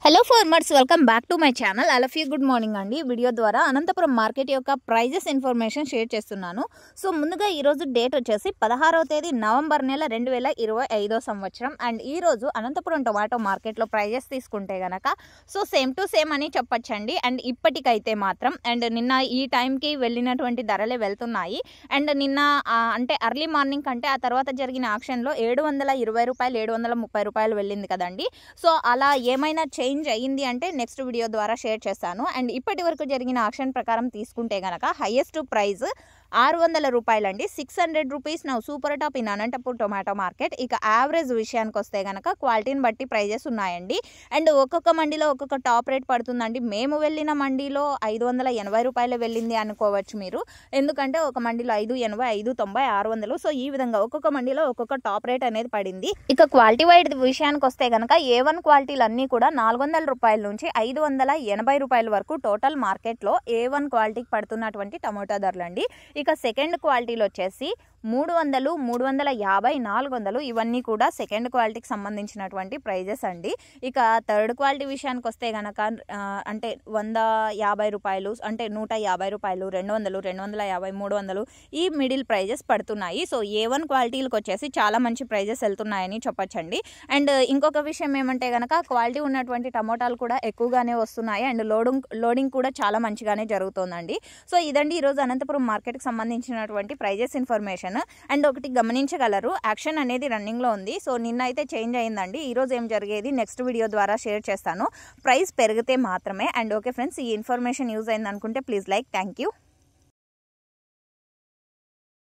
Hello farmers, welcome back to my channel. అలఫీ good morning అండి. Video ద్వారా Anantapuram market యొక్క ప్రైజెస్ ఇన్ఫర్మేషన్ షేర్ చేస్తున్నాను. సో ముందుగా ఈరోజు డేట్ వచ్చేసి 16వ తేదీ నవంబర్ నెల 2025 సంవత్సరం. అండ్ ఈరోజు అనంతపురం టొమాటో మార్కెట్లో ప్రైజెస్ తీసుకుంటే గనక సో సేమ్ టు సేమ్ అని చెప్పచ్చండి. అండ్ ఇప్పటికైతే మాత్రం అండ్ నిన్న ఈ టైంకి వెళ్ళినటువంటి ధరలే వెళ్తున్నాయి. అండ్ నిన్న అంటే అర్లీ మార్నింగ్ కంటే ఆ తర్వాత జరిగిన ఆక్షన్లో 720 రూపాయలు 730 రూపాయలు వెళ్ళింది కదండి. సో అలా ఏమైనా చేంజ్ అయ్యింది అంటే నెక్స్ట్ వీడియో ద్వారా షేర్ చేస్తాను. అండ్ ఇప్పటి వరకు జరిగిన ఆక్షన్ ప్రకారం తీసుకుంటే గనక హైయెస్ట్ ప్రైస్ 600 రూపాయలండి. 600 rupees now super top in Anantapur tomato market. ఇక యావరేజ్ విషయానికి వస్తే గనక క్వాలిటీని బట్టి ప్రైజెస్ ఉన్నాయండి. అండ్ ఒక్కొక్క మండీలో ఒక్కొక్క టాప్ రేట్ పడుతుందండి. మేము వెళ్ళిన మండీలో 580 రూపాయలు వెళ్ళింది అనుకోవచ్చు మీరు. ఎందుకంటే ఒక మండీలో 580, 590, 600. సో ఈ విధంగా ఒక్కొక్క మండీలో ఒక్కొక్క టాప్ రేట్ అనేది పడింది. ఇక క్వాలిటీ వైడ్ విషయానికి వస్తే గనక A1 క్వాలిటీలు అన్నీ కూడా 400 రూపాయల నుంచి 580 రూపాయల వరకు టోటల్ మార్కెట్లో A1 క్వాలిటీకి పడుతున్నటువంటి టమోటా ధరలు అండి. ఇక సెకండ్ క్వాలిటీలో వచ్చేసి 300, 350, 400 ఇవన్నీ కూడా సెకండ్ క్వాలిటీకి సంబంధించినటువంటి ప్రైజెస్ అండి. ఇక థర్డ్ క్వాలిటీ విషయానికి వస్తే కనుక అంటే 150 రూపాయలు, అంటే 150 రూపాయలు, 200, 250, 300 ఈ మిడిల్ ప్రైజెస్ పడుతున్నాయి. సో A1 క్వాలిటీలకు వచ్చేసి చాలా మంచి ప్రైజెస్ వెళ్తున్నాయని చెప్పొచ్చండి. అండ్ ఇంకొక విషయం ఏమంటే కనుక క్వాలిటీ ఉన్నటువంటి టమోటాలు కూడా ఎక్కువగానే వస్తున్నాయి. అండ్ లోడింగ్ కూడా చాలా మంచిగానే జరుగుతుందండి. సో ఇదండి ఈరోజు అనంతపురం మార్కెట్కి సంబంధించినటువంటి ప్రైజెస్ ఇన్ఫర్మేషన్. అండ్ ఒకటి గమనించగలరు, యాక్షన్ అనేది రన్నింగ్ లో ఉంది. సో నిన్న అయితే చేంజ్ అయిందండి. ఈ రోజు ఏం జరిగేది నెక్స్ట్ వీడియో ద్వారా షేర్ చేస్తాను. ప్రైస్ పెరిగితే మాత్రమే. అండ్ ఓకే ఫ్రెండ్స్, ఈ ఇన్ఫర్మేషన్ యూజ్ అయింది అనుకుంటే ప్లీజ్ లైక్. Thank you.